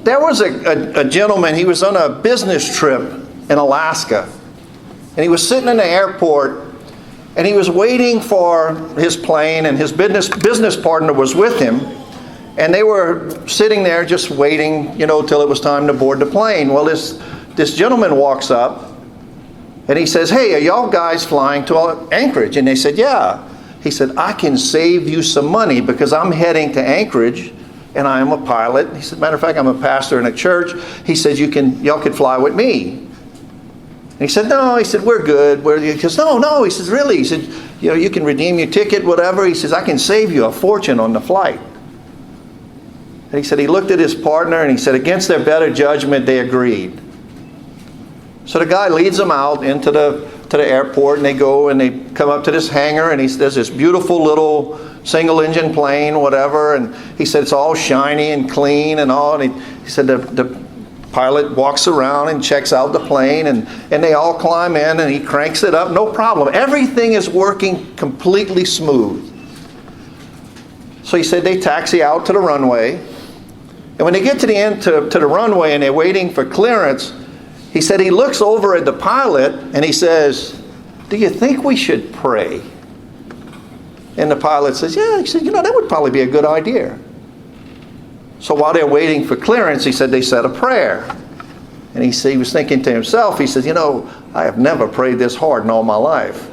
there was a gentleman, he was on a business trip in Alaska. And he was sitting in the airport, and he was waiting for his plane, and his business partner was with him. And they were sitting there just waiting, till it was time to board the plane. Well, this gentleman walks up, and he says, "Hey, are y'all guys flying to Anchorage?" And they said, "Yeah." He said, "I can save you some money because I'm heading to Anchorage, and I am a pilot." He said, "Matter of fact, I'm a pastor in a church." He said, "Y'all could fly with me." And he said, "No." He said, "We're good." He says, "No." He says, "Really?" He said, "You can redeem your ticket, whatever." He says, "I can save you a fortune on the flight." And he said he looked at his partner, and he said, against their better judgment, they agreed. So the guy leads them out into the airport, and they go and they come up to this hangar, and there's this beautiful little single-engine plane, whatever, and he said it's all shiny and clean and all. And he said the pilot walks around and checks out the plane, and they all climb in, and he cranks it up, no problem. Everything is working completely smooth. So he said they taxi out to the runway, and when they get to the end to the runway and they're waiting for clearance, he said he looks over at the pilot and he says, "Do you think we should pray?" And the pilot says, "Yeah." He said, "That would probably be a good idea." So while they're waiting for clearance, he said they said a prayer. And he was thinking to himself, he says, "I have never prayed this hard in all my life."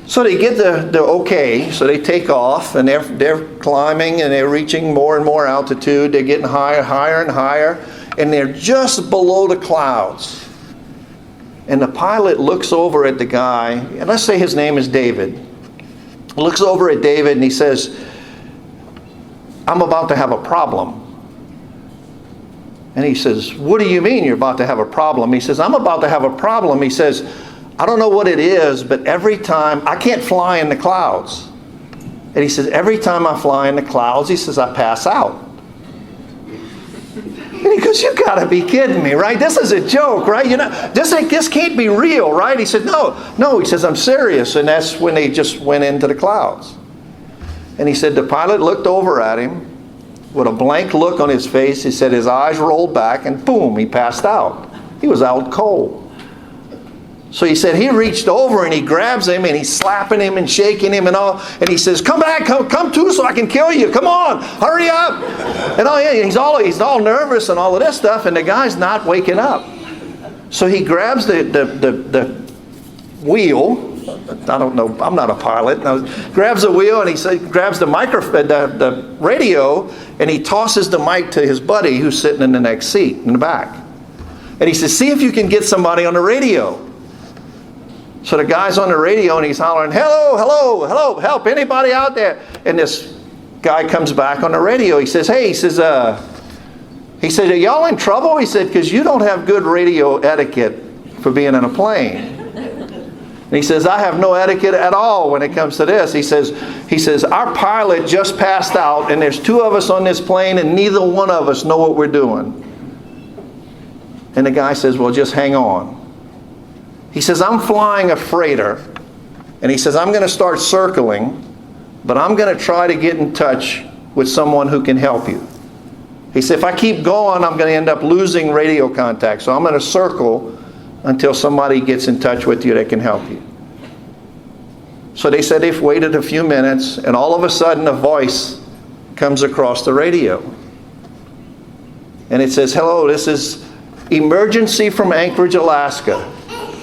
So they get the okay, so they take off, and they're climbing, and they're reaching more and more altitude. They're getting higher and higher, and they're just below the clouds. And the pilot looks over at the guy, and let's say his name is David. Looks over at David, and he says, "I'm about to have a problem." And he says, "What do you mean you're about to have a problem?" He says, "I'm about to have a problem." He says, "I don't know what it is, but every time, I can't fly in the clouds." And he says, "Every time I fly in the clouds," he says, "I pass out." And he goes, "You gotta be kidding me, right? This is a joke, right? This can't be real, right?" He said, No. He says, "I'm serious." And that's when they just went into the clouds. And he said the pilot looked over at him with a blank look on his face. He said his eyes rolled back, and boom, he passed out. He was out cold. So he said he reached over and he grabs him, and he's slapping him and shaking him and all. And he says, "Come back, come to, so I can kill you. Come on, hurry up." And he's all nervous and all of this stuff, and the guy's not waking up. So he grabs the wheel. I don't know. I'm not a pilot. Grabs the wheel, and he grabs the the radio, and he tosses the mic to his buddy who's sitting in the next seat in the back. And he says, "See if you can get somebody on the radio." So the guy's on the radio, and he's hollering, "Hello, hello, hello, help, anybody out there?" And this guy comes back on the radio. He says, "Hey," he says, "Are y'all in trouble?" He said, "Because you don't have good radio etiquette for being in a plane." And he says, "I have no etiquette at all when it comes to this." He says, "Our pilot just passed out, and there's two of us on this plane, and neither one of us know what we're doing." And the guy says, "Well, just hang on." He says, "I'm flying a freighter," and he says, "I'm going to start circling, but I'm going to try to get in touch with someone who can help you." He said, "If I keep going, I'm going to end up losing radio contact, so I'm going to circle until somebody gets in touch with you that can help you." So they said they've waited a few minutes, and all of a sudden a voice comes across the radio. And it says, "Hello, this is emergency from Anchorage, Alaska.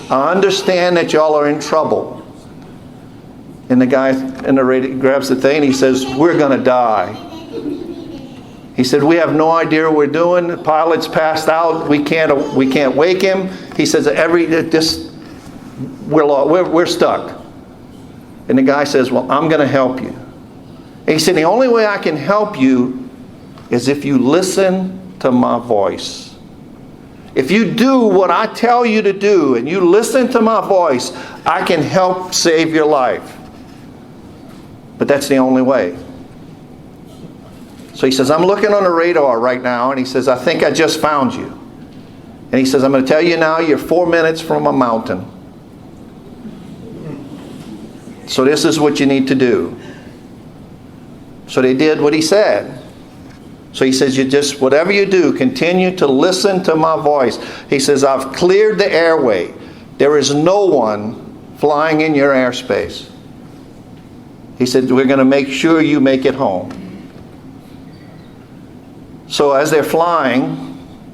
I understand that y'all are in trouble." And the guy in the radio grabs the thing, and he says, "We're going to die." He said, "We have no idea what we're doing. The pilot's passed out. We can't wake him." He says, we're stuck." And the guy says, "Well, I'm going to help you." And he said, "The only way I can help you is if you listen to my voice. If you do what I tell you to do and you listen to my voice, I can help save your life. But that's the only way." So he says, "I'm looking on the radar right now," and he says, "I think I just found you." And he says, "I'm going to tell you now, you're 4 minutes from a mountain. So this is what you need to do." So they did what he said. So he says, you just, whatever you do, continue to listen to my voice. He says, I've cleared the airway. There is no one flying in your airspace. He said, we're going to make sure you make it home. So as they're flying,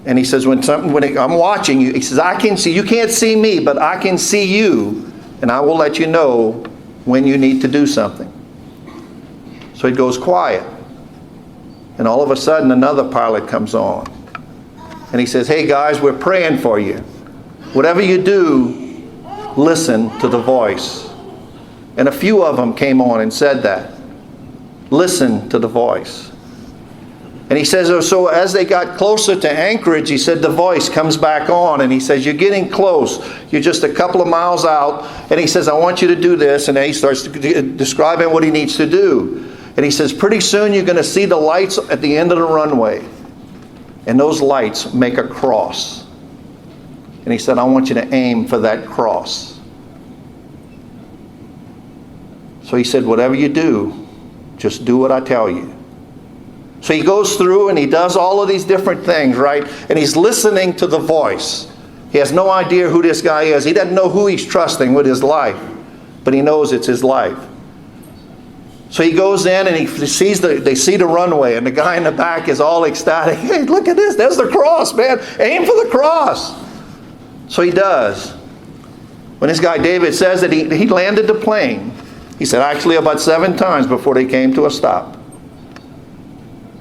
and he says, I'm watching you, he says, I can see, you can't see me, but I can see you, and I will let you know when you need to do something. So it goes quiet. And all of a sudden, another pilot comes on. And he says, hey guys, we're praying for you. Whatever you do, listen to the voice. And a few of them came on and said that. Listen to the voice. And he says, so as they got closer to Anchorage, he said, the voice comes back on. And he says, you're getting close. You're just a couple of miles out. And he says, I want you to do this. And then he starts describing what he needs to do. And he says, pretty soon you're going to see the lights at the end of the runway. And those lights make a cross. And he said, I want you to aim for that cross. So he said, whatever you do, just do what I tell you. So he goes through and he does all of these different things, right? And he's listening to the voice. He has no idea who this guy is. He doesn't know who he's trusting with his life. But he knows it's his life. So he goes in and they see the runway, and the guy in the back is all ecstatic. Hey, look at this. There's the cross, man. Aim for the cross. So he does. When this guy David says that he landed the plane, he said actually about 7 times before they came to a stop.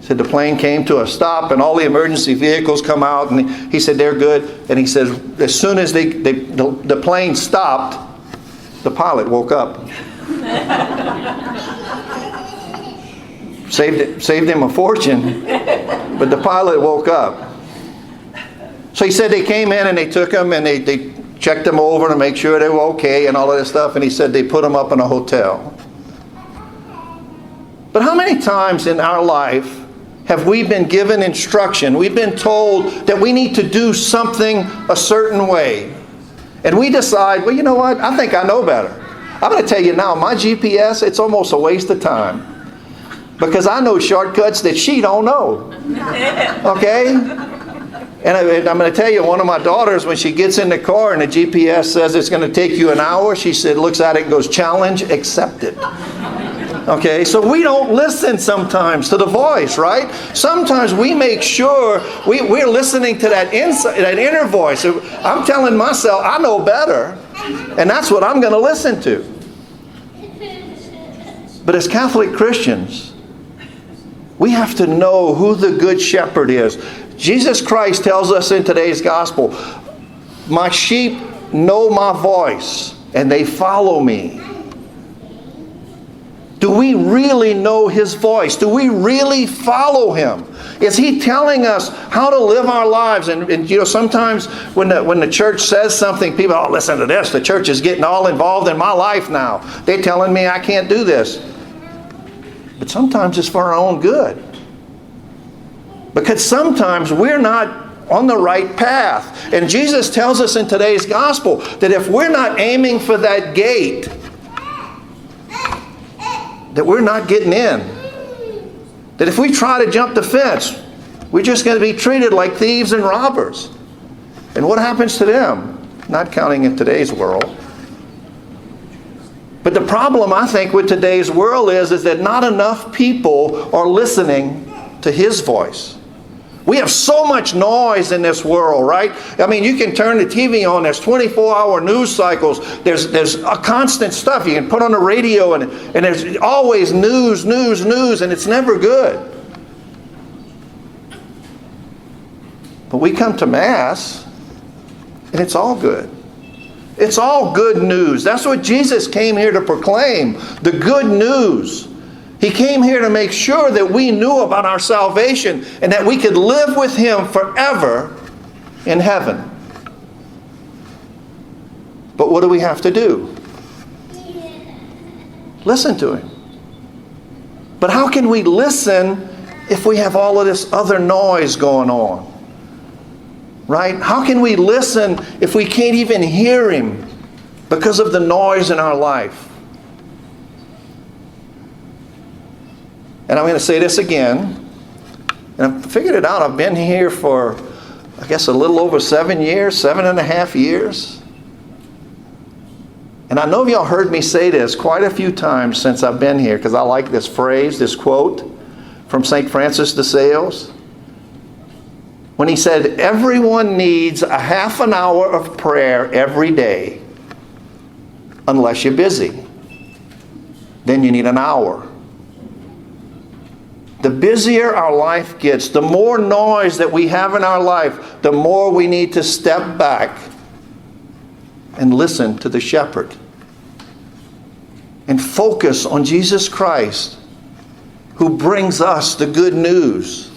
He said the plane came to a stop and all the emergency vehicles come out, and he said they're good. And he says as soon as the plane stopped, the pilot woke up. Saved him a fortune, but the pilot woke up. So he said they came in and they took him and they checked him over to make sure they were okay and all of this stuff, and he said they put him up in a hotel. But how many times in our life have we been given instruction? We've been told that we need to do something a certain way. And we decide, well, you know what? I think I know better. I'm going to tell you now, my GPS, it's almost a waste of time. Because I know shortcuts that she don't know. Okay? And I'm going to tell you, one of my daughters, when she gets in the car and the GPS says it's going to take you an hour, she said, looks at it and goes, challenge accepted. Okay? So we don't listen sometimes to the voice, right? Sometimes we make sure we're listening to that inner voice. I'm telling myself, I know better. And that's what I'm going to listen to. But as Catholic Christians, we have to know who the Good Shepherd is. Jesus Christ tells us in today's gospel, my sheep know my voice and they follow me. Do we really know His voice? Do we really follow Him? Is He telling us how to live our lives? And you know, sometimes when the church says something, people, oh, listen to this. The church is getting all involved in my life now. They're telling me I can't do this. But sometimes it's for our own good. Because sometimes we're not on the right path. And Jesus tells us in today's gospel that if we're not aiming for that gate, that we're not getting in. That if we try to jump the fence, we're just going to be treated like thieves and robbers. And what happens to them? Not counting in today's world. But the problem, I think, with today's world is that not enough people are listening to His voice. We have so much noise in this world, right? I mean, you can turn the TV on. There's 24-hour news cycles. There's a constant stuff. You can put on the radio, and there's always news, and it's never good. But we come to Mass, and it's all good. It's all good news. That's what Jesus came here to proclaim, the good news. He came here to make sure that we knew about our salvation and that we could live with Him forever in heaven. But what do we have to do? Listen to Him. But how can we listen if we have all of this other noise going on? Right? How can we listen if we can't even hear Him because of the noise in our life? And I'm going to say this again. And I figured it out. I've been here for, I guess, a little over 7 years, 7.5 years. And I know y'all heard me say this quite a few times since I've been here, because I like this phrase, this quote from St. Francis de Sales, when he said, everyone needs a half an hour of prayer every day, unless you're busy. Then you need an hour. The busier our life gets, the more noise that we have in our life, the more we need to step back and listen to the shepherd. And focus on Jesus Christ, who brings us the good news.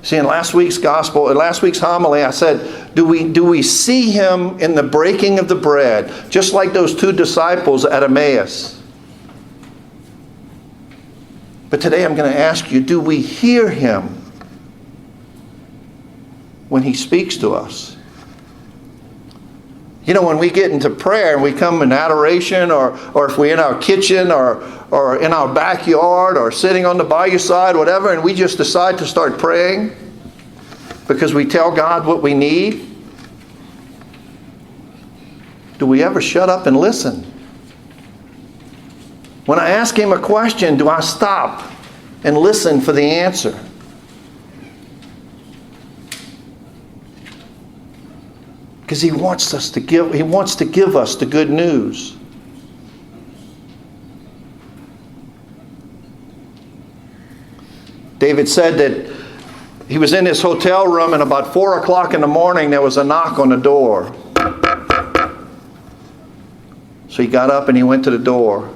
See, in last week's gospel, in last week's homily, I said, do we see him in the breaking of the bread, just like those two disciples at Emmaus? But today I'm going to ask you, do we hear him when he speaks to us? You know, when we get into prayer and we come in adoration, or if we're in our kitchen or in our backyard or sitting on the bayou side, whatever, and we just decide to start praying because we tell God what we need, do we ever shut up and listen? When I ask him a question, do I stop and listen for the answer? Because he wants to give us the good news. David said that he was in his hotel room, and about 4 o'clock in the morning there was a knock on the door. So he got up and he went to the door.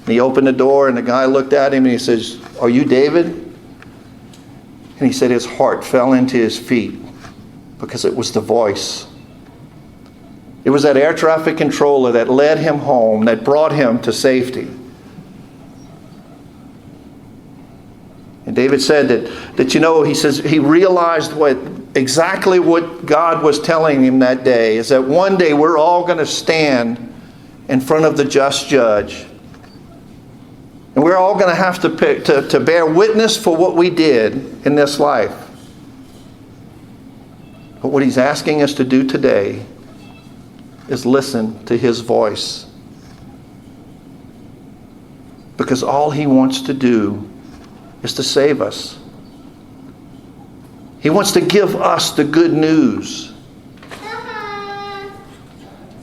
And he opened the door, and the guy looked at him and he says, "Are you David?" And he said his heart fell into his feet because it was the voice. It was that air traffic controller that led him home, that brought him to safety. And David said that you know, he says he realized exactly what God was telling him that day, is that one day we're all going to stand in front of the just judge. And we're all going to have to bear witness for what we did in this life. But what he's asking us to do today is listen to his voice. Because all he wants to do is to save us. He wants to give us the good news.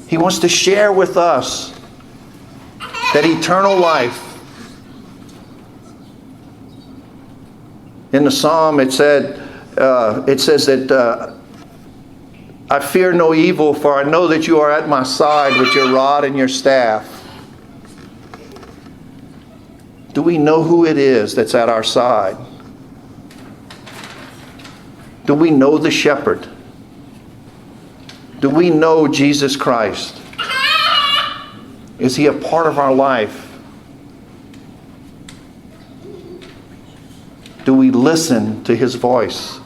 He wants to share with us that eternal life. In the psalm it says that I fear no evil, for I know that you are at my side with your rod and your staff. Do we know who it is that's at our side? Do we know the shepherd? Do we know Jesus Christ? Is he a part of our life? Do we listen to his voice?